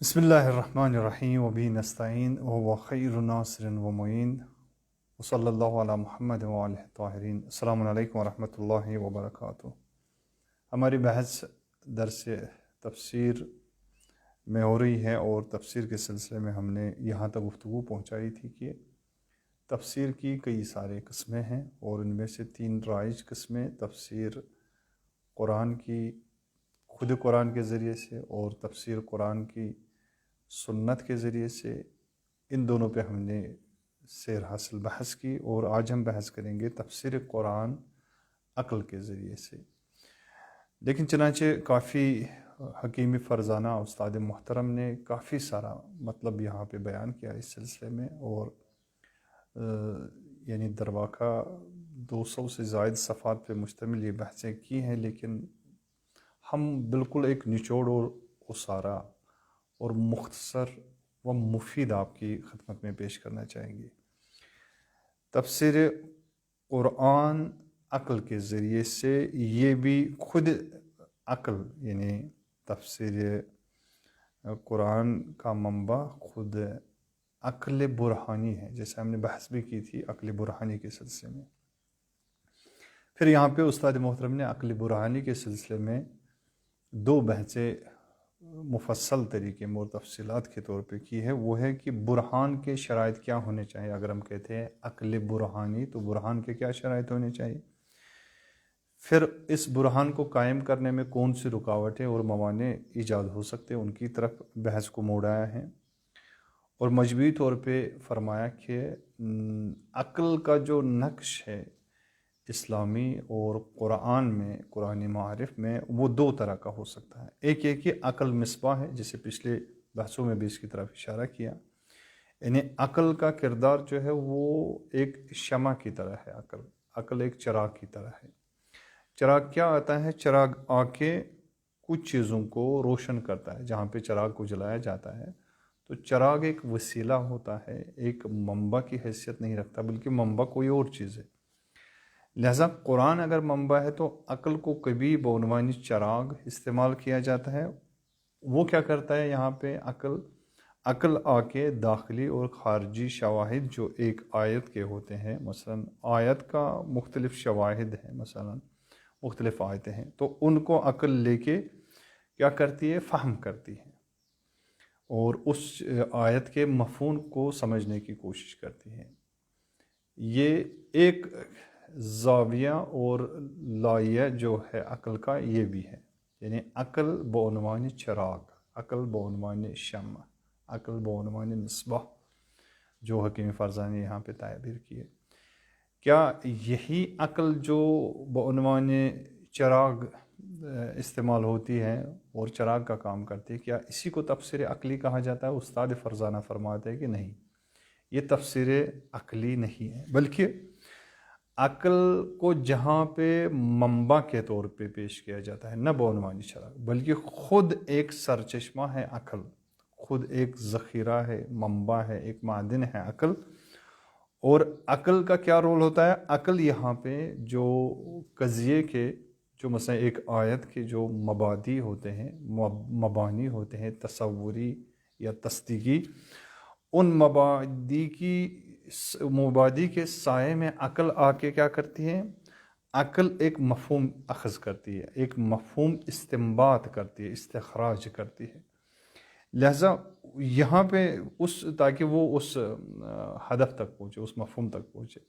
بسم اللہ الرحمن الرحیم وبہ نستعین وهو خیر ناصر و معین وصلی اللہ علی محمد وآلہ الطاہرین۔ السلام علیکم ورحمۃ اللہ وبرکاتہ۔ ہماری بحث درس تفسیر میں ہو رہی ہے اور تفسیر کے سلسلے میں ہم نے یہاں تک گفتگو پہنچائی تھی کہ تفسیر کی کئی سارے قسمیں ہیں اور ان میں سے 3 رائج قسمیں تفسیر قرآن کی خود قرآن کے ذریعے سے اور تفسیر قرآن کی سنت کے ذریعے سے، ان دونوں پہ ہم نے سیر حاصل بحث کی، اور آج ہم بحث کریں گے تفسیر قرآن عقل کے ذریعے سے۔ لیکن چنانچہ کافی حکیمی فرزانہ استاد محترم نے کافی سارا مطلب یہاں پہ بیان کیا اس سلسلے میں، اور یعنی درواقع 200 سے زائد صفحات پہ مشتمل یہ بحثیں کی ہیں، لیکن ہم بالکل ایک نچوڑ اور اسارہ اور مختصر و مفید آپ کی خدمت میں پیش کرنا چاہیں گے۔ تفسیر قرآن عقل کے ذریعے سے، یہ بھی خود عقل یعنی تفسیر قرآن کا منبع خود عقل برہانی ہے، جیسے ہم نے بحث بھی کی تھی عقل برہانی کے سلسلے میں۔ پھر یہاں پہ استاد محترم نے عقل برہانی کے سلسلے میں 2 بحثیں مفصل طریقے میں اور تفصیلات کے طور پہ کی ہے، وہ ہے کہ برہان کے شرائط کیا ہونے چاہیے۔ اگر ہم کہتے ہیں عقل برہانی تو برہان کے کیا شرائط ہونے چاہیے، پھر اس برہان کو قائم کرنے میں کون سی رکاوٹیں اور موانع ایجاد ہو سکتے ہیں، ان کی طرف بحث کو موڑایا ہے، اور مجموعی طور پہ فرمایا کہ عقل کا جو نقش ہے اسلامی اور قرآن میں، قرآن معارف میں، وہ 2 طرح کا ہو سکتا ہے۔ ایک یہ کہ عقل مصباح ہے، جسے پچھلے بحثوں میں بھی اس کی طرف اشارہ کیا، یعنی عقل کا کردار جو ہے وہ ایک شمع کی طرح ہے۔ عقل ایک چراغ کی طرح ہے۔ چراغ کیا آتا ہے؟ چراغ آ کے کچھ چیزوں کو روشن کرتا ہے۔ جہاں پہ چراغ کو جلایا جاتا ہے تو چراغ ایک وسیلہ ہوتا ہے، ایک منبع کی حیثیت نہیں رکھتا، بلکہ منبع کوئی اور چیز ہے۔ لہذا قرآن اگر منبع ہے تو عقل کو کبھی بعنوان چراغ استعمال کیا جاتا ہے۔ وہ کیا کرتا ہے یہاں پہ؟ عقل آ کے داخلی اور خارجی شواہد جو ایک آیت کے ہوتے ہیں، مثلا آیت کا مختلف شواہد ہیں، مثلا مختلف آیتیں ہیں، تو ان کو عقل لے کے کیا کرتی ہے؟ فہم کرتی ہے، اور اس آیت کے مفہوم کو سمجھنے کی کوشش کرتی ہے۔ یہ ایک زاویہ اور لائیہ جو ہے عقل کا، یہ بھی ہے، یعنی عقل بعنوان چراغ، عقل بعنوان شمع، عقل بعنوان مصباح، جو حکیم فرزانہ نے یہاں پہ تعبیر کی ہے۔ کیا یہی عقل جو بعنوان چراغ استعمال ہوتی ہے اور چراغ کا کام کرتی ہے، کیا اسی کو تفسیر عقلی کہا جاتا ہے؟ استاد فرزانہ فرماتے ہیں کہ نہیں، یہ تفسیر عقلی نہیں ہے، بلکہ عقل کو جہاں پہ منبع کے طور پہ پیش کیا جاتا ہے، نہ بعنوان چراغ، بلکہ خود ایک سرچشمہ ہے عقل، خود ایک ذخیرہ ہے، منبع ہے، ایک معدن ہے عقل۔ اور عقل کا کیا رول ہوتا ہے؟ عقل یہاں پہ جو قضیے کے، جو مثلا ایک آیت کے جو مبادی ہوتے ہیں، مبانی ہوتے ہیں، تصوری یا تصدیقی، ان مبادی کے سائے میں عقل آ کے کیا کرتی ہے؟ عقل ایک مفہوم اخذ کرتی ہے، ایک مفہوم استنباط کرتی ہے، استخراج کرتی ہے۔ لہٰذا یہاں پہ تاکہ وہ اس ہدف تک پہنچے، اس مفہوم تک پہنچے،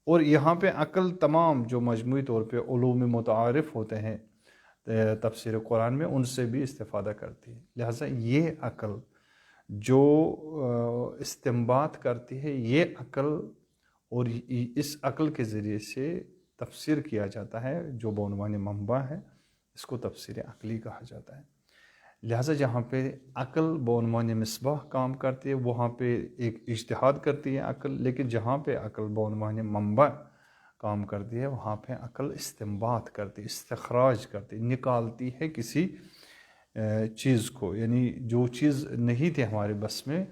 اور یہاں پہ عقل تمام جو مجموعی طور پہ علوم متعارف ہوتے ہیں تفسیر قرآن میں، ان سے بھی استفادہ کرتی ہے۔ لہٰذا یہ عقل جو استنباط کرتی ہے، یہ عقل، اور اس عقل کے ذریعے سے تفسیر کیا جاتا ہے جو بعنوان منبع ہے، اس کو تفسیر عقلی کہا جاتا ہے۔ لہٰذا جہاں پہ عقل بعنوان مصباح کام کرتی ہے، وہاں پہ ایک اجتہاد کرتی ہے عقل، لیکن جہاں پہ عقل بعنوان منبع کام کرتی ہے، وہاں پہ عقل استنباط کرتی، استخراج کرتی، نکالتی ہے کسی چیز کو، یعنی جو چیز نہیں تھی ہمارے بس میں،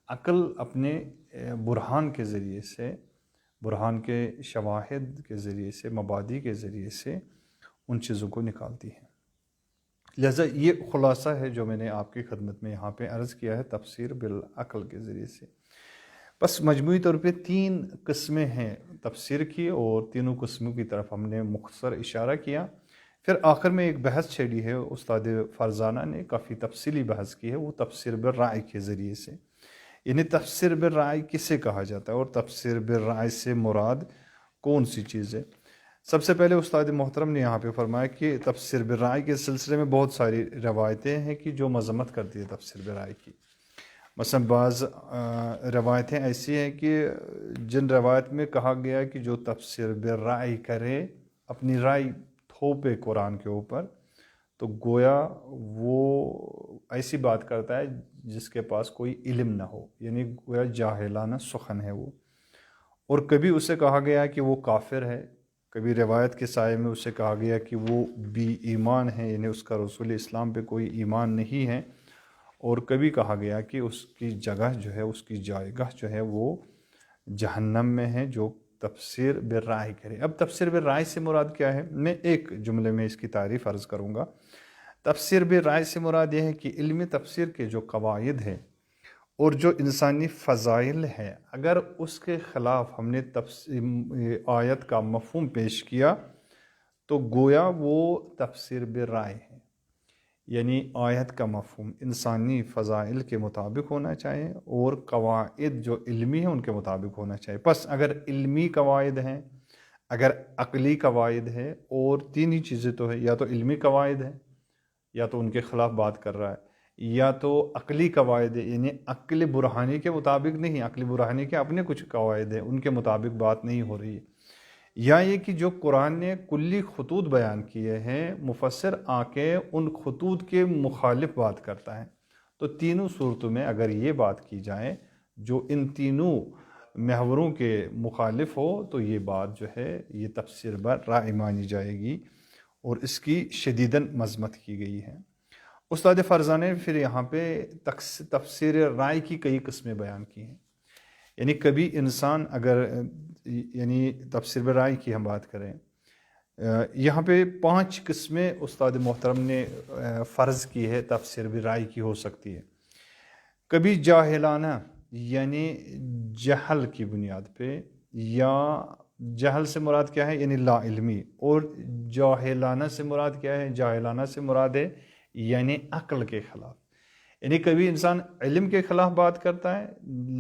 عقل اپنے برہان کے ذریعے سے، برہان کے شواہد کے ذریعے سے، مبادی کے ذریعے سے ان چیزوں کو نکالتی ہے۔ لہٰذا یہ خلاصہ ہے جو میں نے آپ کی خدمت میں یہاں پہ عرض کیا ہے تفسیر بالعقل کے ذریعے سے۔ بس مجموعی طور پہ 3 قسمیں ہیں تفسیر کی، اور تینوں قسموں کی طرف ہم نے مختصر اشارہ کیا۔ پھر آخر میں ایک بحث چھیڑی ہے استاد فرزانہ نے، کافی تفصیلی بحث کی ہے، وہ تفسیر بالرائے کے ذریعے سے، یعنی تفسیر بالرائے کسے کہا جاتا ہے اور تفسیر بالرائے سے مراد کون سی چیز ہے۔ سب سے پہلے استاد محترم نے یہاں پہ فرمایا کہ تفسیر بالرائے کے سلسلے میں بہت ساری روایتیں ہیں کہ جو مذمت کرتی ہے تفسیر بالرائے کی۔ مثلا بعض روایتیں ایسی ہیں کہ جن روایت میں کہا گیا کہ جو تفسیر بالرائے کرے، اپنی رائے تھوپے قرآن کے اوپر، تو گویا وہ ایسی بات کرتا ہے جس کے پاس کوئی علم نہ ہو، یعنی گویا جاہلانہ سخن ہے وہ۔ اور کبھی اسے کہا گیا کہ وہ کافر ہے، کبھی روایت کے سائے میں اسے کہا گیا کہ وہ بی ایمان ہے، یعنی اس کا رسول اسلام پہ کوئی ایمان نہیں ہے، اور کبھی کہا گیا کہ اس کی جگہ جو ہے، اس کی جائگہ جو ہے وہ جہنم میں ہے جو تفسیر بالرائے کرے۔ اب تفسیر بالرائے سے مراد کیا ہے؟ میں ایک جملے میں اس کی تعریف عرض کروں گا۔ تفسیر بالرائے سے مراد یہ ہے کہ علمی تفسیر کے جو قواعد ہیں اور جو انسانی فضائل ہے، اگر اس کے خلاف ہم نے آیت کا مفہوم پیش کیا تو گویا وہ تفسیر بالرائے ہے، یعنی آیت کا مفہوم انسانی فضائل کے مطابق ہونا چاہیے اور قواعد جو علمی ہیں ان کے مطابق ہونا چاہیے۔ پس اگر علمی قواعد ہیں، اگر عقلی قواعد ہے، اور تین ہی چیزیں تو ہے، یا تو علمی قواعد ہیں یا تو ان کے خلاف بات کر رہا ہے، یا تو عقلی قواعد ہے، یعنی عقل برہانی کے مطابق نہیں، عقل برہانی کے اپنے کچھ قواعد ہیں، ان کے مطابق بات نہیں ہو رہی ہے، یا یہ کہ جو قرآن نے کلی خطوط بیان کیے ہیں، مفسر آ کے ان خطوط کے مخالف بات کرتا ہے۔ تو تینوں صورتوں میں اگر یہ بات کی جائے جو ان تینوں محوروں کے مخالف ہو تو یہ بات جو ہے یہ تفسیر بالرائے مانی جائے گی، اور اس کی شدیداً مذمت کی گئی ہے۔ استاد فرزانہ نے پھر یہاں پہ تفسیر رائے کی کئی قسمیں بیان کی ہیں، یعنی کبھی انسان اگر یعنی تفسیر بالرائے کی ہم بات کریں، یہاں پہ 5 قسمیں استاد محترم نے فرض کی ہے تفسیر بالرائے کی ہو سکتی ہے۔ کبھی جاہلانہ، یعنی جہل کی بنیاد پہ، یا جہل سے مراد کیا ہے؟ یعنی لا علمی، اور جاہلانہ سے مراد کیا ہے؟ جاہلانہ سے مراد ہے یعنی عقل کے خلاف، یعنی کبھی انسان علم کے خلاف بات کرتا ہے،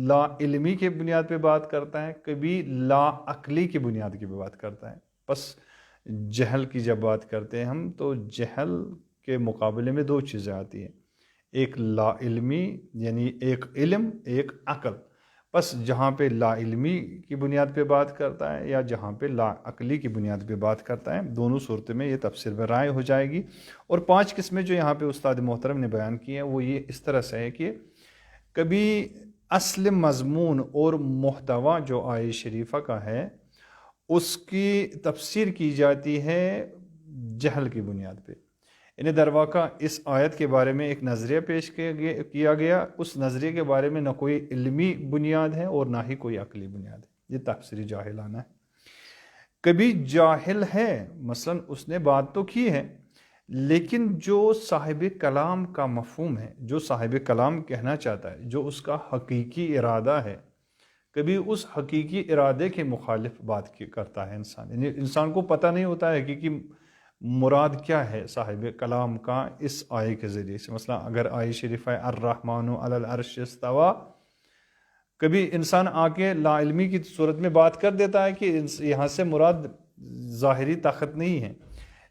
لا علمی کے بنیاد پہ بات کرتا ہے، کبھی لا عقلی کی بنیاد کی بات کرتا ہے۔ بس جہل کی جب بات کرتے ہیں ہم تو جہل کے مقابلے میں 2 چیزیں آتی ہیں، ایک لا علمی یعنی ایک علم، ایک عقل۔ بس جہاں پہ لا علمی کی بنیاد پہ بات کرتا ہے یا جہاں پہ لا عقلی کی بنیاد پہ بات کرتا ہے، دونوں صورتوں میں یہ تفسیر بالرائے ہو جائے گی۔ اور 5 قسمیں جو یہاں پہ استاد محترم نے بیان کی ہیں وہ یہ اس طرح سے ہے کہ کبھی اصل مضمون اور محتوا جو آیہ شریفہ کا ہے اس کی تفسیر کی جاتی ہے جہل کی بنیاد پہ، یعنی در واقع اس آیت کے بارے میں ایک نظریہ پیش کیا گیا، اس نظریے کے بارے میں نہ کوئی علمی بنیاد ہے اور نہ ہی کوئی عقلی بنیاد ہے، یہ تفسیر جاہلانہ ہے۔ کبھی جاہل ہے، مثلا اس نے بات تو کی ہے لیکن جو صاحب کلام کا مفہوم ہے، جو صاحب کلام کہنا چاہتا ہے، جو اس کا حقیقی ارادہ ہے، کبھی اس حقیقی ارادے کے مخالف بات کرتا ہے انسان، یعنی انسان کو پتہ نہیں ہوتا ہے حقیقی مراد کیا ہے صاحب کلام کا اس آیے کے ذریعے سے۔ مثلا اگر آیہ شریف ہے الرحمن علی العرش استوى، کبھی انسان آ کے لا علمی کی صورت میں بات کر دیتا ہے کہ یہاں سے مراد ظاہری طاقت نہیں ہے،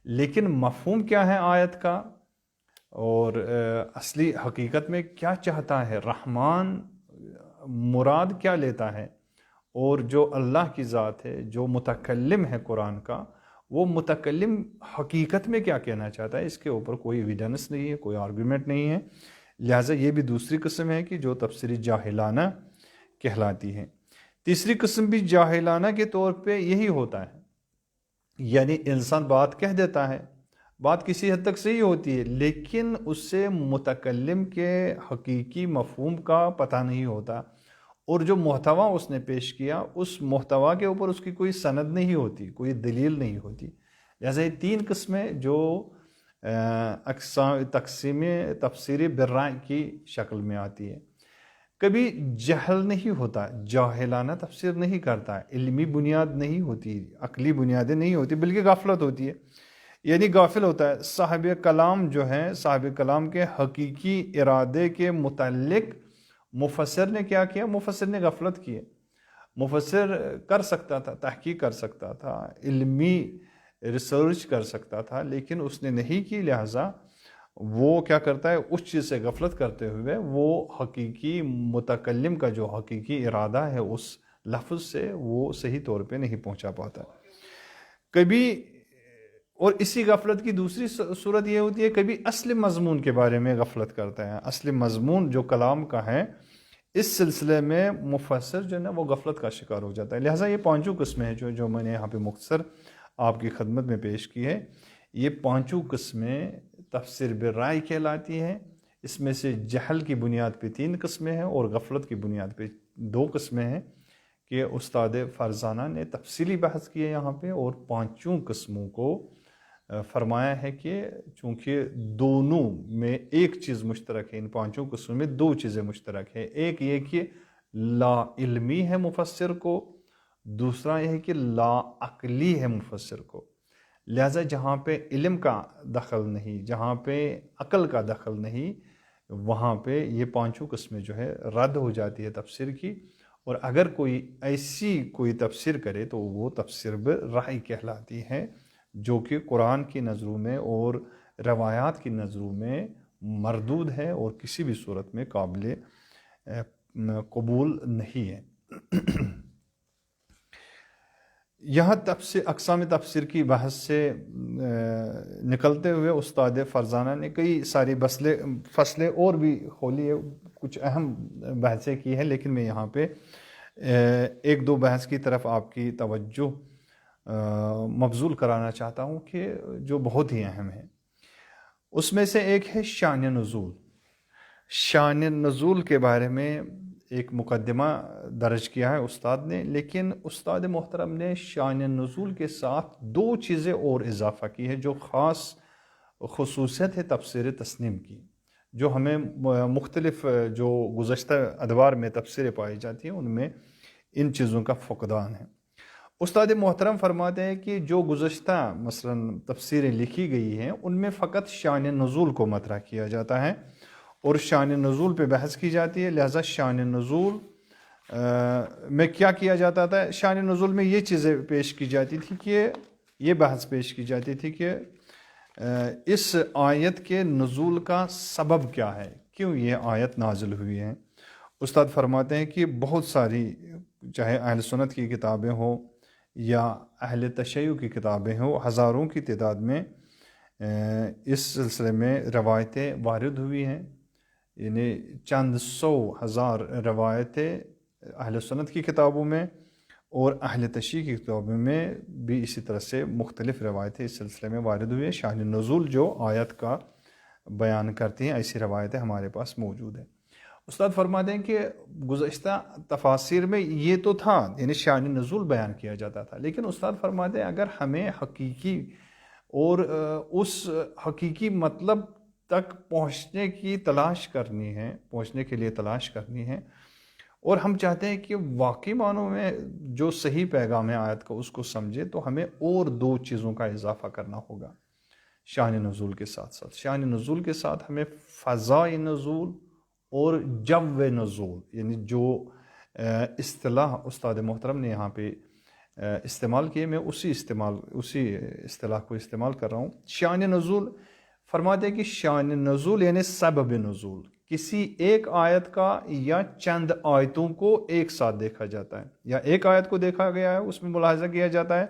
لیکن مفہوم کیا ہے آیت کا اور اصلی حقیقت میں کیا چاہتا ہے، رحمان مراد کیا لیتا ہے، اور جو اللہ کی ذات ہے، جو متکلم ہے قرآن کا، وہ متکلم حقیقت میں کیا کہنا چاہتا ہے، اس کے اوپر کوئی ایویڈنس نہیں ہے، کوئی آرگومنٹ نہیں ہے۔ لہٰذا یہ بھی دوسری قسم ہے کہ جو تفسیر جاہلانہ کہلاتی ہے۔ تیسری قسم بھی جاہلانہ کے طور پہ یہی ہوتا ہے، یعنی انسان بات کہہ دیتا ہے، بات کسی حد تک صحیح ہوتی ہے لیکن اس سے متکلم کے حقیقی مفہوم کا پتہ نہیں ہوتا، اور جو محتوا اس نے پیش کیا اس محتوا کے اوپر اس کی کوئی سند نہیں ہوتی، کوئی دلیل نہیں ہوتی۔ لہٰذا یہ 3 قسمیں جو تقسیم تفسیری بالرأی کی شکل میں آتی ہے۔ کبھی جہل نہیں ہوتا، جاہلانہ تفسیر نہیں کرتا، علمی بنیاد نہیں ہوتی، عقلی بنیادیں نہیں ہوتی، بلکہ غفلت ہوتی ہے، یعنی غافل ہوتا ہے۔ صاحب کلام جو ہے، صاحب کلام کے حقیقی ارادے کے متعلق مفسر نے کیا کیا؟ مفسر نے غفلت کی ہے۔ مفسر کر سکتا تھا، تحقیق کر سکتا تھا، علمی ریسرچ کر سکتا تھا، لیکن اس نے نہیں کی، لہٰذا وہ کیا کرتا ہے؟ اس چیز سے غفلت کرتے ہوئے وہ حقیقی متکلم کا جو حقیقی ارادہ ہے اس لفظ سے وہ صحیح طور پہ نہیں پہنچا پاتا کبھی۔ اور اسی غفلت کی دوسری صورت یہ ہوتی ہے، کبھی اصل مضمون کے بارے میں غفلت کرتا ہے، اصل مضمون جو کلام کا ہے اس سلسلے میں مفسر جو ہے نا وہ غفلت کا شکار ہو جاتا ہے۔ لہٰذا یہ پانچوں قسمیں ہیں جو میں نے یہاں پہ مختصر آپ کی خدمت میں پیش کی ہے، یہ پانچوں قسمیں تفسیر بالرأی کہلاتی ہیں۔ اس میں سے جہل کی بنیاد پہ 3 قسمیں ہیں اور غفلت کی بنیاد پہ 2 قسمیں ہیں کہ استاد فرزانہ نے تفصیلی بحث کی ہے یہاں پہ، اور پانچوں قسموں کو فرمایا ہے کہ چونکہ دونوں میں ایک چیز مشترک ہے، ان پانچوں قسموں میں 2 چیزیں مشترک ہیں۔ ایک یہ کہ لا علمی ہے مفسر کو، دوسرا یہ ہے کہ لا عقلی ہے مفسر کو۔ لہٰذا جہاں پہ علم کا دخل نہیں، جہاں پہ عقل کا دخل نہیں، وہاں پہ یہ پانچوں قسمیں جو ہے رد ہو جاتی ہے تفسیر کی، اور اگر کوئی ایسی کوئی تفسیر کرے تو وہ تفسیر بالرأی کہلاتی ہے، جو کہ قرآن کی نظروں میں اور روایات کی نظروں میں مردود ہے اور کسی بھی صورت میں قابل قبول نہیں ہے۔ یہاں اقسام تفسیر کی بحث سے نکلتے ہوئے استاد فرزانہ نے کئی ساری فصلیں اور بھی کھولی ہے، کچھ اہم بحثیں کی ہیں، لیکن میں یہاں پہ 1-2 بحث کی طرف آپ کی توجہ مبذول کرانا چاہتا ہوں کہ جو بہت ہی اہم ہے۔ اس میں سے ایک ہے شان نزول۔ شان نزول کے بارے میں ایک مقدمہ درج کیا ہے استاد نے، لیکن استاد محترم نے شان نزول کے ساتھ 2 چیزیں اور اضافہ کی ہے جو خاص خصوصیت ہے تفسیر تسنیم کی، جو ہمیں مختلف جو گزشتہ ادوار میں تفسیریں پائی جاتی ہیں ان میں ان چیزوں کا فقدان ہے۔ استاد محترم فرماتے ہیں کہ جو گزشتہ مثلا تفسیریں لکھی گئی ہیں ان میں فقط شان نزول کو مطرح کیا جاتا ہے اور شان نزول پہ بحث کی جاتی ہے، لہٰذا شان نزول میں کیا کیا جاتا تھا؟ شان نزول میں یہ چیزیں پیش کی جاتی تھی کہ یہ بحث پیش کی جاتی تھی کہ اس آیت کے نزول کا سبب کیا ہے، کیوں یہ آیت نازل ہوئی ہے۔ استاد فرماتے ہیں کہ بہت ساری چاہے اہل سنت کی کتابیں ہوں یا اہل تشیع کی کتابیں ہوں، ہزاروں کی تعداد میں اس سلسلے میں روایتیں وارد ہوئی ہیں، یعنی چند 100,000 روایتیں اہل سنت کی کتابوں میں اور اہل تشیع کی کتابوں میں بھی اسی طرح سے مختلف روایتیں اس سلسلے میں وارد ہوئی ہیں۔ شان نزول جو آیت کا بیان کرتی ہیں، ایسی روایتیں ہمارے پاس موجود ہیں۔ استاد فرماتے ہیں کہ گزشتہ تفاسیر میں یہ تو تھا، یعنی شان نزول بیان کیا جاتا تھا، لیکن استاد فرماتے ہیں اگر ہمیں حقیقی اور اس حقیقی مطلب تک پہنچنے کی تلاش کرنی ہے، پہنچنے کے لیے تلاش کرنی ہے، اور ہم چاہتے ہیں کہ واقعی معنوں میں جو صحیح پیغام ہے آیت کا اس کو سمجھے، تو ہمیں اور 2 چیزوں کا اضافہ کرنا ہوگا شان نزول کے ساتھ ساتھ۔ شان نزول کے ساتھ ہمیں فضائے نزول اور جو نزول، یعنی جو اصطلاح استاد محترم نے یہاں پہ استعمال کیے، میں اسی اصطلاح کو استعمال کر رہا ہوں۔ شان نزول فرماتے ہیں کہ شان نزول یعنی سبب نزول، کسی ایک آیت کا یا چند آیتوں کو ایک ساتھ دیکھا جاتا ہے، یا ایک آیت کو دیکھا گیا ہے اس میں ملاحظہ کیا جاتا ہے،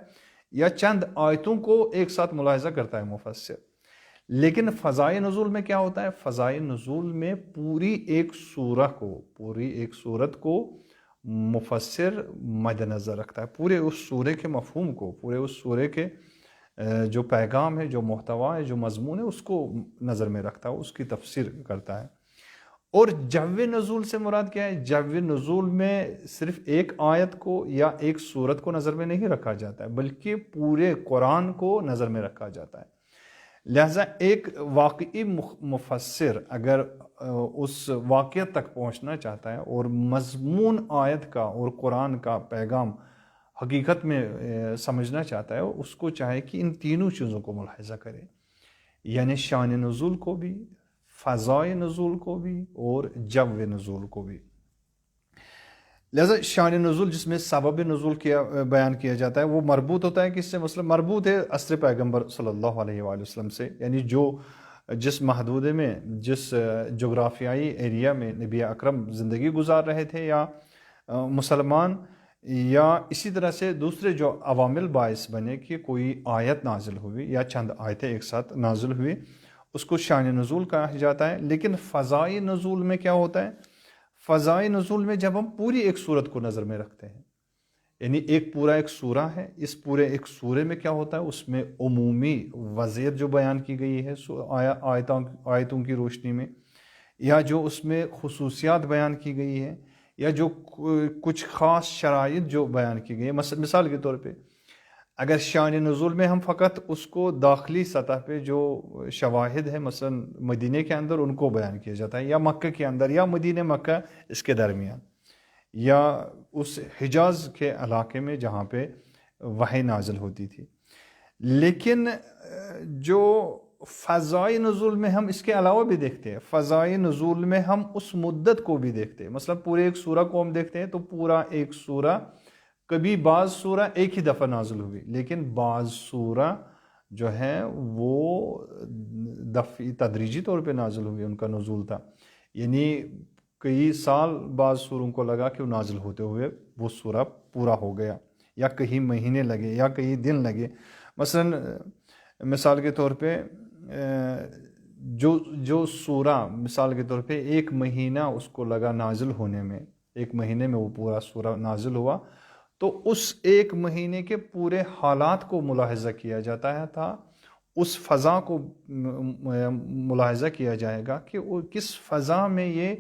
یا چند آیتوں کو ایک ساتھ ملاحظہ کرتا ہے مفسر۔ لیکن فضائے نزول میں کیا ہوتا ہے؟ فضائے نزول میں پوری ایک سورت کو مفسر مد نظر رکھتا ہے، پورے اس سورے کے مفہوم کو، پورے اس سورے کے جو پیغام ہے، جو محتوا ہے، جو مضمون ہے، اس کو نظر میں رکھتا ہے، اس کی تفسیر کرتا ہے۔ اور جو نزول سے مراد کیا ہے؟ جو نزول میں صرف ایک آیت کو یا ایک سورت کو نظر میں نہیں رکھا جاتا ہے، بلکہ پورے قرآن کو نظر میں رکھا جاتا ہے۔ لہٰذا ایک واقعی مفسر اگر اس واقعہ تک پہنچنا چاہتا ہے اور مضمون آیت کا اور قرآن کا پیغام حقیقت میں سمجھنا چاہتا ہے، اس کو چاہے کہ ان تینوں چیزوں کو ملاحظہ کرے، یعنی شان نزول کو بھی، فضائے نزول کو بھی، اور جو نزول کو بھی۔ لہذا شان نزول جس میں سبب نزول بیان کیا جاتا ہے وہ مربوط ہوتا ہے کس سے؟ مثلا مربوط ہے عصر پیغمبر صلی اللہ علیہ وآلہ وسلم سے، یعنی جس محدودے میں، جس جغرافیائی ایریا میں نبی اکرم زندگی گزار رہے تھے یا مسلمان، یا اسی طرح سے دوسرے جو عوامل باعث بنے کہ کوئی آیت نازل ہوئی یا چند آیتیں ایک ساتھ نازل ہوئی، اس کو شان نزول کہا جاتا ہے۔ لیکن فضائی نزول میں کیا ہوتا ہے؟ فضائی نزول میں جب ہم پوری ایک صورت کو نظر میں رکھتے ہیں، یعنی ایک سورہ ہے، اس پورے ایک سورے میں کیا ہوتا ہے؟ اس میں عمومی وضعیت جو بیان کی گئی ہے آیتوں کی روشنی میں، یا جو اس میں خصوصیات بیان کی گئی ہے، یا جو کچھ خاص شرائط جو بیان کی گئی ہے۔ مثال کے طور پہ اگر شان نزول میں ہم فقط اس کو داخلی سطح پہ جو شواہد ہے مثلا مدینہ کے اندر ان کو بیان کیا جاتا ہے، یا مکہ کے اندر، یا مدینہ مکہ اس کے درمیان، یا اس حجاز کے علاقے میں جہاں پہ وحی نازل ہوتی تھی، لیکن جو فضائی نزول میں ہم اس کے علاوہ بھی دیکھتے ہیں، فضائی نزول میں ہم اس مدت کو بھی دیکھتے ہیں۔ مثلا پورے ایک سورہ کو ہم دیکھتے ہیں تو پورا ایک سورہ، کبھی بعض سورہ ایک ہی دفعہ نازل ہوئی، لیکن بعض سورہ جو ہے وہ دفعی تدریجی طور پہ نازل ہوئی، ان کا نزول تھا، یعنی کئی سال بعض سوروں کو لگا کہ وہ نازل ہوتے ہوئے وہ سورہ پورا ہو گیا، یا کئی مہینے لگے، یا کئی دن لگے۔ مثلا مثال کے طور پہ جو سورہ مثال کے طور پہ ایک مہینہ اس کو لگا نازل ہونے میں، ایک مہینے میں وہ پورا سورہ نازل ہوا، تو اس ایک مہینے کے پورے حالات کو ملاحظہ کیا جاتا ہے تھا، اس فضا کو ملاحظہ کیا جائے گا کہ وہ کس فضا میں یہ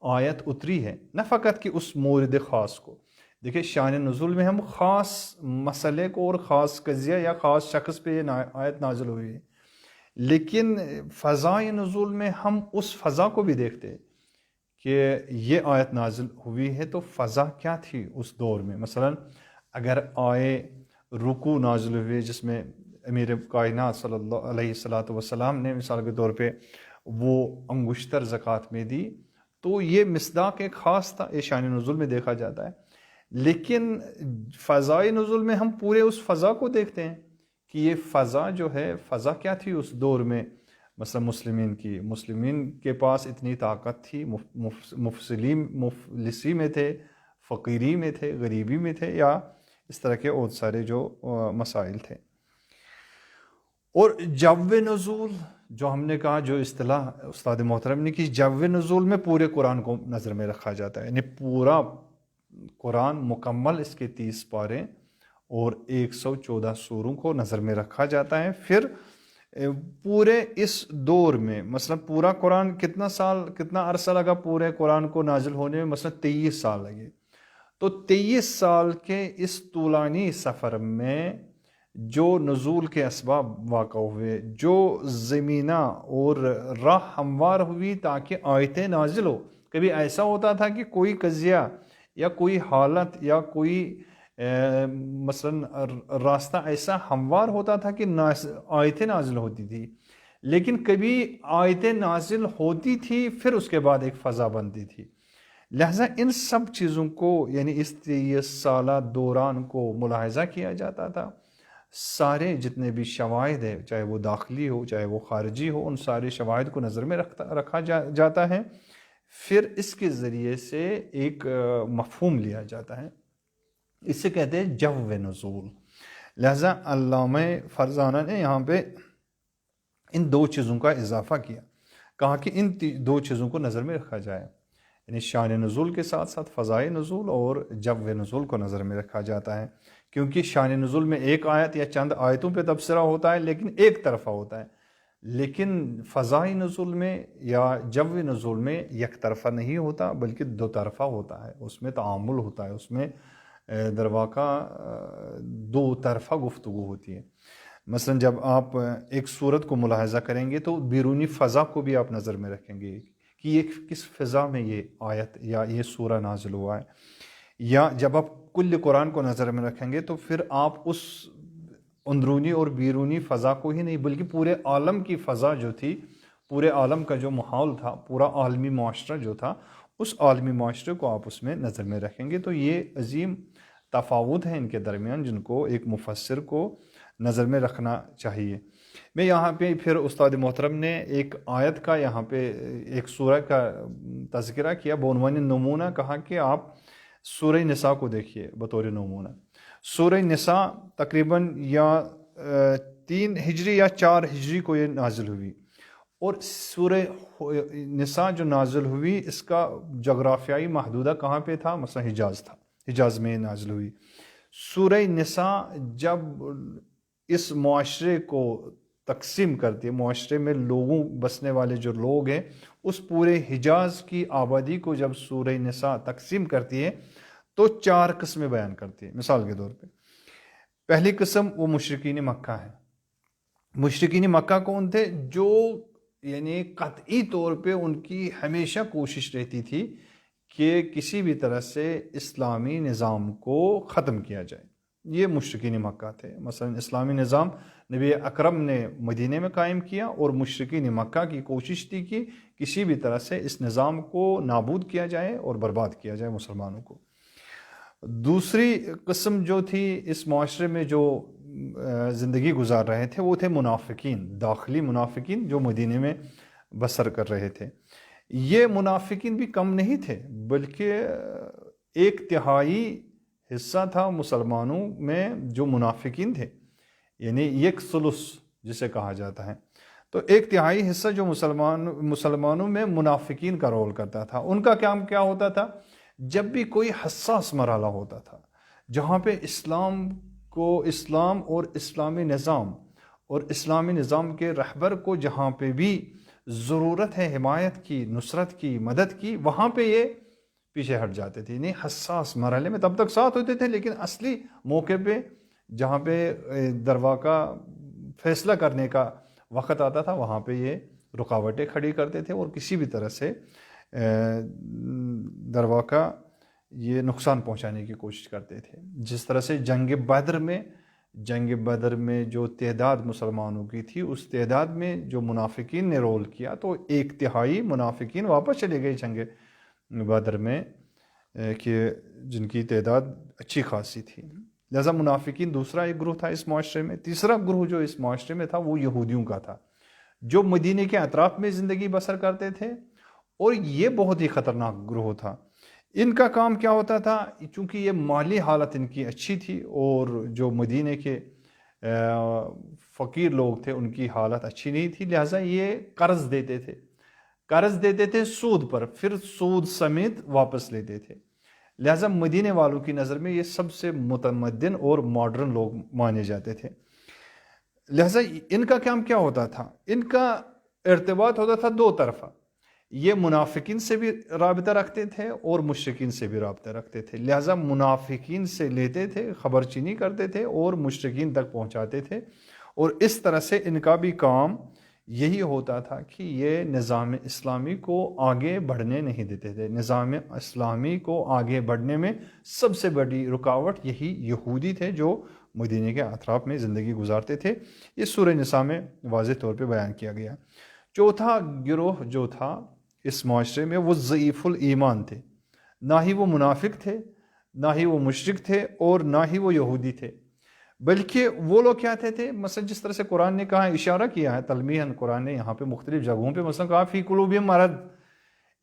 آیت اتری ہے، نہ فقط کہ اس مورد خاص کو۔ دیکھیں شان نزول میں ہم خاص مسئلے کو اور خاص قضیہ یا خاص شخص پہ یہ آیت نازل ہوئی ہے، لیکن فضائے نزول میں ہم اس فضا کو بھی دیکھتے ہیں کہ یہ آیت نازل ہوئی ہے تو فضا کیا تھی اس دور میں۔ مثلا اگر رکوع نازل ہوئے جس میں امیر کائنات صلی اللہ علیہ وسلم نے مثال کے طور پہ وہ انگشتر زکوٰۃ میں دی، تو یہ مصداق ایک خاص تھا، یہ شان نزول میں دیکھا جاتا ہے۔ لیکن فضائی نزول میں ہم پورے اس فضا کو دیکھتے ہیں کہ یہ فضا جو ہے، فضا کیا تھی اس دور میں۔ مثلا مسلمین کے پاس اتنی طاقت تھی، مفلسی میں تھے، فقیری میں تھے، غریبی میں تھے، یا اس طرح کے اور سارے جو مسائل تھے۔ اور جو نزول جو ہم نے کہا، جو اصطلاح استاد محترم نے کی، جو نزول میں پورے قرآن کو نظر میں رکھا جاتا ہے، یعنی پورا قرآن مکمل اس کے 30 پارے اور 114 سوروں کو نظر میں رکھا جاتا ہے۔ پھر پورے اس دور میں مثلا پورا قرآن کتنا عرصہ لگا پورے قرآن کو نازل ہونے میں؟ مثلا 23 سال لگے۔ تو 23 سال کے اس طولانی سفر میں جو نزول کے اسباب واقع ہوئے، جو زمینہ اور راہ ہموار ہوئی تاکہ آیتیں نازل ہو۔ کبھی ایسا ہوتا تھا کہ کوئی قضیہ یا کوئی حالت یا کوئی مثلا راستہ ایسا ہموار ہوتا تھا کہ آیتیں نازل ہوتی تھی، لیکن کبھی آیتیں نازل ہوتی تھی پھر اس کے بعد ایک فضا بنتی تھی۔ لہٰذا ان سب چیزوں کو، یعنی اس 23 سالہ دوران کو ملاحظہ کیا جاتا تھا۔ سارے جتنے بھی شواہد ہیں، چاہے وہ داخلی ہو چاہے وہ خارجی ہو، ان سارے شواہد کو نظر میں رکھا جاتا ہے۔ پھر اس کے ذریعے سے ایک مفہوم لیا جاتا ہے، اس سے کہتے ہیں جو نزول۔ لہذا علامہ فرزانہ نے یہاں پہ ان 2 چیزوں کا اضافہ کیا، کہا کہ ان 2 چیزوں کو نظر میں رکھا جائے، یعنی شان نزول کے ساتھ ساتھ فضائے نزول اور جو نزول کو نظر میں رکھا جاتا ہے، کیونکہ شان نزول میں ایک آیت یا چند آیتوں پہ تبصرہ ہوتا ہے لیکن ایک طرفہ ہوتا ہے، لیکن فضائی نزول میں یا جو نزول میں یک طرفہ نہیں ہوتا بلکہ 2 طرفہ ہوتا ہے، اس میں تعامل ہوتا ہے، اس میں در واقع 2 طرفہ گفتگو ہوتی ہے۔ مثلا جب آپ ایک صورت کو ملاحظہ کریں گے تو بیرونی فضا کو بھی آپ نظر میں رکھیں گے کہ یہ کس فضا میں یہ آیت یا یہ سورہ نازل ہوا ہے. یا جب آپ کل قرآن کو نظر میں رکھیں گے تو پھر آپ اس اندرونی اور بیرونی فضا کو ہی نہیں بلکہ پورے عالم کی فضا جو تھی، پورے عالم کا جو ماحول تھا، پورا عالمی معاشرہ جو تھا، اس عالمی معاشرے کو آپ اس میں نظر میں رکھیں گے. تو یہ عظیم تفاوت ہے ان کے درمیان جن کو ایک مفسر کو نظر میں رکھنا چاہیے. میں یہاں پہ پھر استاد محترم نے ایک آیت کا یہاں پہ ایک سورہ کا تذکرہ کیا بعنوان نمونہ، کہا کہ آپ سورہ نساء کو دیکھیے بطور نمونہ. سورہ نساء تقریباً یا 3 ہجری یا 4 ہجری کو یہ نازل ہوئی، اور سورہ نساء جو نازل ہوئی اس کا جغرافیائی محدودہ کہاں پہ تھا؟ مثلا حجاز تھا، حجاز میں نازل ہوئی. سورہ نساء جب اس معاشرے کو تقسیم کرتی ہے، معاشرے میں لوگوں بسنے والے جو لوگ ہیں اس پورے حجاز کی آبادی کو جب سورہ نساء تقسیم کرتی ہے تو 4 قسمیں بیان کرتی ہے. مثال کے طور پہ پہلی قسم وہ مشرکین مکہ ہے. مشرکین مکہ کون تھے؟ جو یعنی قطعی طور پہ ان کی ہمیشہ کوشش رہتی تھی کہ کسی بھی طرح سے اسلامی نظام کو ختم کیا جائے. یہ مشرکین مکہ تھے. مثلا اسلامی نظام نبی اکرم نے مدینے میں قائم کیا اور مشرکین مکہ کی کوشش تھی کہ کسی بھی طرح سے اس نظام کو نابود کیا جائے اور برباد کیا جائے مسلمانوں کو. دوسری قسم جو تھی اس معاشرے میں جو زندگی گزار رہے تھے وہ تھے منافقین، داخلی منافقین جو مدینے میں بسر کر رہے تھے. یہ منافقین بھی کم نہیں تھے بلکہ 1/3 حصہ تھا مسلمانوں میں جو منافقین تھے، یعنی 1/3 جسے کہا جاتا ہے. تو 1/3 حصہ جو مسلمانوں میں منافقین کا رول کرتا تھا. ان کا کام کیا ہوتا تھا؟ جب بھی کوئی حساس مرحلہ ہوتا تھا جہاں پہ اسلام اور اسلامی نظام کے رہبر کو جہاں پہ بھی ضرورت ہے حمایت کی، نصرت کی، مدد کی، وہاں پہ یہ پیچھے ہٹ جاتے تھے. نہیں، حساس مرحلے میں تب تک ساتھ ہوتے تھے لیکن اصلی موقع پہ جہاں پہ درواقہ فیصلہ کرنے کا وقت آتا تھا وہاں پہ یہ رکاوٹیں کھڑی کرتے تھے اور کسی بھی طرح سے درواقہ یہ نقصان پہنچانے کی کوشش کرتے تھے. جس طرح سے جنگ بدر میں جو تعداد مسلمانوں کی تھی اس تعداد میں جو منافقین نے رول کیا تو 1/3 منافقین واپس چلے گئے جنگ بدر میں کہ جن کی تعداد اچھی خاصی تھی. لہذا منافقین دوسرا ایک گروہ تھا اس معاشرے میں. تیسرا گروہ جو اس معاشرے میں تھا وہ یہودیوں کا تھا جو مدینے کے اطراف میں زندگی بسر کرتے تھے، اور یہ بہت ہی خطرناک گروہ تھا. ان کا کام کیا ہوتا تھا؟ چونکہ یہ مالی حالت ان کی اچھی تھی اور جو مدینے کے فقیر لوگ تھے ان کی حالت اچھی نہیں تھی، لہٰذا یہ قرض دیتے تھے سود پر، پھر سود سمیت واپس لیتے تھے. لہٰذا مدینے والوں کی نظر میں یہ سب سے متمدن اور ماڈرن لوگ مانے جاتے تھے. لہٰذا ان کا کام کیا ہوتا تھا؟ ان کا ارتباط ہوتا تھا 2 طرفہ. یہ منافقین سے بھی رابطہ رکھتے تھے اور مشرکین سے بھی رابطہ رکھتے تھے. لہٰذا منافقین سے لیتے تھے، خبر چینی کرتے تھے اور مشرکین تک پہنچاتے تھے. اور اس طرح سے ان کا بھی کام یہی ہوتا تھا کہ یہ نظام اسلامی کو آگے بڑھنے نہیں دیتے تھے. نظام اسلامی کو آگے بڑھنے میں سب سے بڑی رکاوٹ یہی یہودی تھے جو مدینے کے اطراف میں زندگی گزارتے تھے. یہ سورہ نساء میں واضح طور پہ بیان کیا گیا. چوتھا گروہ جو تھا اس معاشرے میں وہ ضعیف الایمان تھے. نہ ہی وہ منافق تھے، نہ ہی وہ مشرک تھے اور نہ ہی وہ یہودی تھے، بلکہ وہ لوگ کیا تھے؟ مثلا جس طرح سے قرآن نے کہا، اشارہ کیا ہے تلمیحاً، قرآن نے یہاں پہ مختلف جگہوں پہ مثلا کہا فی قلوبہم مرض،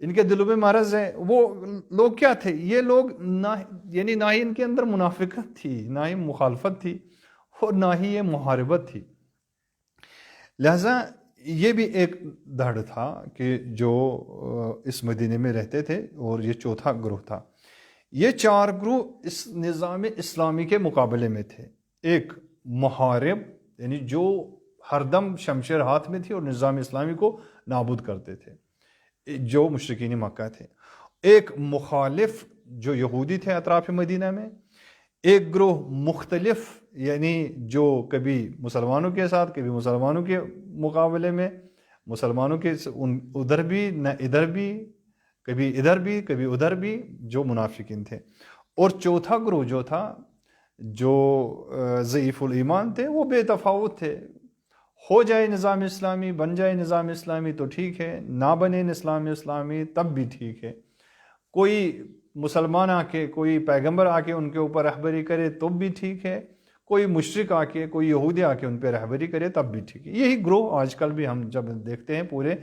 ان کے دلوں میں مرض ہے. وہ لوگ کیا تھے؟ یہ لوگ نہ ہی ان کے اندر منافقت تھی، نہ ہی مخالفت تھی اور نہ ہی یہ محاربت تھی. لہذا یہ بھی ایک دھڑ تھا کہ جو اس مدینے میں رہتے تھے، اور یہ چوتھا گروہ تھا. یہ 4 گروہ اس نظام اسلامی کے مقابلے میں تھے. ایک محارب، یعنی جو ہر دم شمشیر ہاتھ میں تھی اور نظام اسلامی کو نابود کرتے تھے، جو مشرکین مکہ تھے. ایک مخالف جو یہودی تھے اطراف مدینہ میں. ایک گروہ مختلف، یعنی جو کبھی مسلمانوں کے ساتھ، کبھی مسلمانوں کے مقابلے میں، مسلمانوں کے ادھر بھی نہ ادھر بھی، کبھی ادھر بھی کبھی ادھر بھی، جو منافقین تھے. اور چوتھا گروہ جو تھا، جو ضعیف الایمان تھے، وہ بے تفاوت تھے. ہو جائے نظام اسلامی، بن جائے نظام اسلامی تو ٹھیک ہے، نہ بنے نظام اسلامی تب بھی ٹھیک ہے. کوئی مسلمان آ کے، کوئی پیغمبر آ کے ان کے اوپر رہبری کرے تو بھی ٹھیک ہے، کوئی مشرک آ کے، کوئی یہودی آ کے ان پہ رہبری کرے تب بھی ٹھیک ہے. یہی گروہ آج کل بھی ہم جب دیکھتے ہیں پورے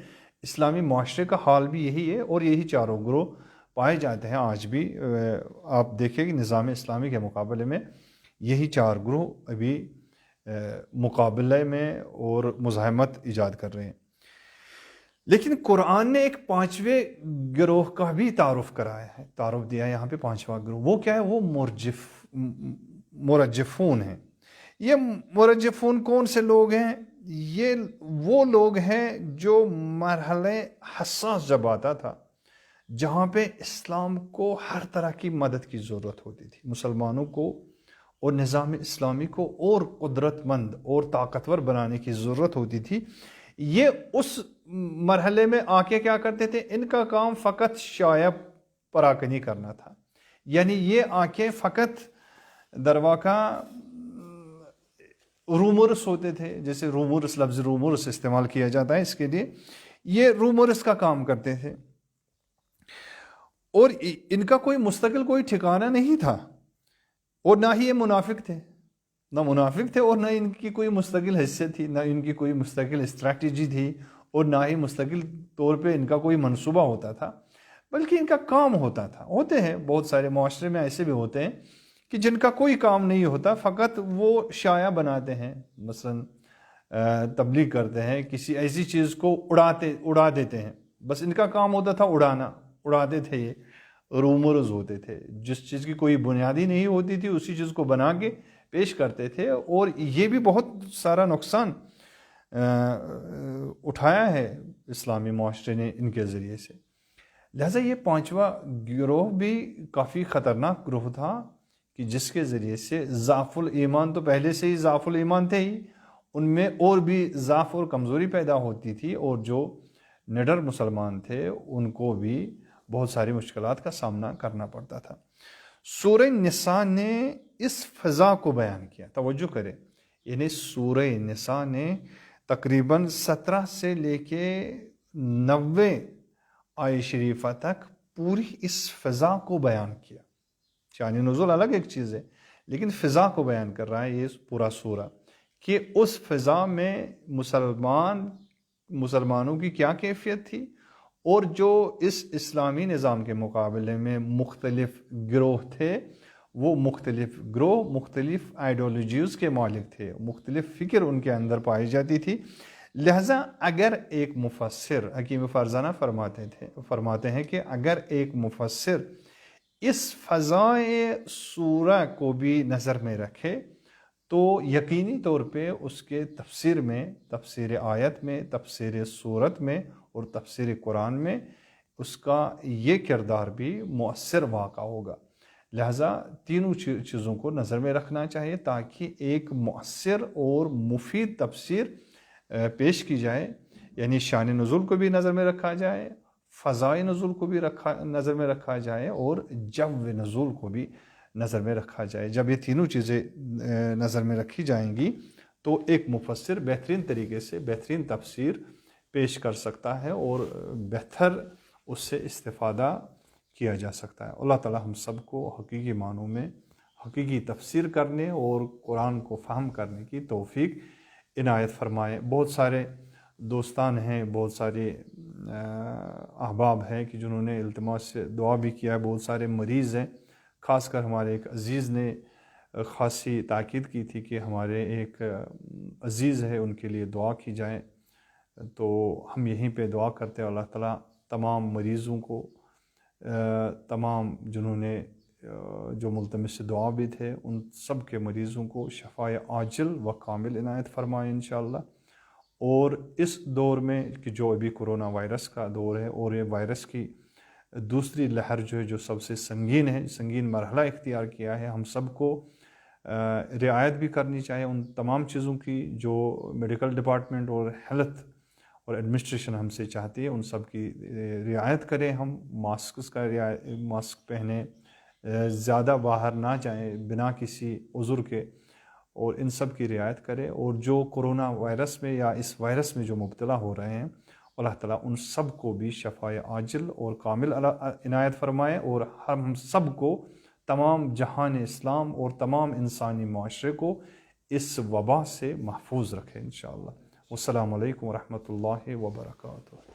اسلامی معاشرے کا حال بھی یہی ہے، اور یہی چاروں گروہ پائے جاتے ہیں آج بھی. آپ دیکھیں کہ نظام اسلامی کے مقابلے میں یہی چار گروہ ابھی مقابلے میں اور مزاحمت ایجاد کر رہے ہیں. لیکن قرآن نے ایک پانچویں گروہ کا بھی تعارف کرایا ہے، تعارف دیا ہے یہاں پہ. پانچواں گروہ وہ کیا ہے؟ وہ مرجفون ہیں. یہ مرجفون کون سے لوگ ہیں؟ یہ وہ لوگ ہیں جو مرحلہ حساس جب آتا تھا، جہاں پہ اسلام کو ہر طرح کی مدد کی ضرورت ہوتی تھی، مسلمانوں کو اور نظام اسلامی کو اور قدرت مند اور طاقتور بنانے کی ضرورت ہوتی تھی. یہ اس مرحلے میں آ کے کیا کرتے تھے؟ ان کا کام فقط شایع پراکنی کرنا تھا. یعنی یہ آ کے فقط درواقع رومرس ہوتے تھے، جیسے رومرس، لفظ رومرس استعمال کیا جاتا ہے اس کے لیے. یہ رومرس کا کام کرتے تھے، اور ان کا کوئی مستقل کوئی ٹھکانہ نہیں تھا. اور نہ ہی یہ منافق تھے، نہ منافق تھے، اور نہ ان کی کوئی مستقل حیثیت تھی، نہ ان کی کوئی مستقل اسٹریٹجی تھی، اور نہ ہی مستقل طور پہ ان کا کوئی منصوبہ ہوتا تھا، بلکہ ان کا کام ہوتا تھا. ہوتے ہیں بہت سارے معاشرے میں ایسے بھی ہوتے ہیں کہ جن کا کوئی کام نہیں ہوتا، فقط وہ شایع بناتے ہیں، مثلا تبلیغ کرتے ہیں، کسی ایسی چیز کو اڑا دیتے ہیں. بس ان کا کام ہوتا تھا اڑانا، اڑاتے تھے. یہ رومرز ہوتے تھے، جس چیز کی کوئی بنیادی نہیں ہوتی تھی اسی چیز کو بنا کے پیش کرتے تھے. اور یہ بھی بہت سارا نقصان اٹھایا ہے اسلامی معاشرے نے ان کے ذریعے سے. لہٰذا یہ پانچواں گروہ بھی کافی خطرناک گروہ تھا، کہ جس کے ذریعے سے ضعف الایمان، تو پہلے سے ہی ضعف الایمان تھے ہی، ان میں اور بھی ضعف اور کمزوری پیدا ہوتی تھی، اور جو نڈر مسلمان تھے ان کو بھی بہت ساری مشکلات کا سامنا کرنا پڑتا تھا. سورہ نساء نے اس فضا کو بیان کیا. توجہ کریں، یعنی سورہ نساء نے تقریباً 17 سے لے کے 90 آیہ شریفہ تک پوری اس فضا کو بیان کیا. شان نزول الگ ایک چیز ہے، لیکن فضا کو بیان کر رہا ہے یہ پورا سورہ، کہ اس فضا میں مسلمانوں کی کیا کیفیت تھی، اور جو اس اسلامی نظام کے مقابلے میں مختلف گروہ تھے، وہ مختلف گروہ مختلف آئیڈیالوجیز کے مالک تھے، مختلف فکر ان کے اندر پائی جاتی تھی. لہذا اگر ایک مفسر، حکیم فرزانہ فرماتے ہیں کہ اگر ایک مفسر اس فضائے سورہ کو بھی نظر میں رکھے تو یقینی طور پہ اس کے تفسیر میں، تفسیر آیت میں، تفسیر سورت میں اور تفسیر قرآن میں اس کا یہ کردار بھی مؤثر واقع ہوگا. لہٰذا تینوں چیزوں کو نظر میں رکھنا چاہیے تاکہ ایک مؤثر اور مفید تفسیر پیش کی جائے. یعنی شان نزول کو بھی نظر میں رکھا جائے، فضائے نزول کو بھی نظر میں رکھا جائے، اور جو نزول کو بھی نظر میں رکھا جائے. جب یہ تینوں چیزیں نظر میں رکھی جائیں گی تو ایک مفسر بہترین طریقے سے بہترین تفسیر پیش کر سکتا ہے، اور بہتر اس سے استفادہ کیا جا سکتا ہے. اللہ تعالی ہم سب کو حقیقی معنوں میں حقیقی تفسیر کرنے اور قرآن کو فہم کرنے کی توفیق عنایت فرمائے. بہت سارے دوستان ہیں، بہت سارے احباب ہیں کہ جنہوں نے التماس سے دعا بھی کیا ہے. بہت سارے مریض ہیں، خاص کر ہمارے ایک عزیز نے خاصی تاکید کی تھی کہ ہمارے ایک عزیز ہے ان کے لیے دعا کی جائے. تو ہم یہیں پہ دعا کرتے ہیں اللہ تعالیٰ تمام مریضوں کو، تمام جنہوں نے جو ملتمس دعا بھی تھے ان سب کے مریضوں کو شفائے عاجل و کامل عنایت فرمائے انشاءاللہ. اور اس دور میں کہ جو ابھی کرونا وائرس کا دور ہے اور یہ وائرس کی دوسری لہر جو ہے جو سب سے سنگین ہے، سنگین مرحلہ اختیار کیا ہے، ہم سب کو رعایت بھی کرنی چاہیے ان تمام چیزوں کی جو میڈیکل ڈپارٹمنٹ اور ہیلتھ اور ایڈمنسٹریشن ہم سے چاہتی ہے، ان سب کی رعایت کریں، ہم ماسک پہنیں، زیادہ باہر نہ جائیں بنا کسی عذر کے، اور ان سب کی رعایت کریں، اور جو کرونا وائرس میں یا اس وائرس میں جو مبتلا ہو رہے ہیں اللہ تعالیٰ ان سب کو بھی شفائے عاجل اور کامل عنایت فرمائے، اور ہم سب کو، تمام جہان اسلام اور تمام انسانی معاشرے کو اس وبا سے محفوظ رکھے انشاءاللہ۔ والسلام علیکم ورحمۃ اللہ وبرکاتہ۔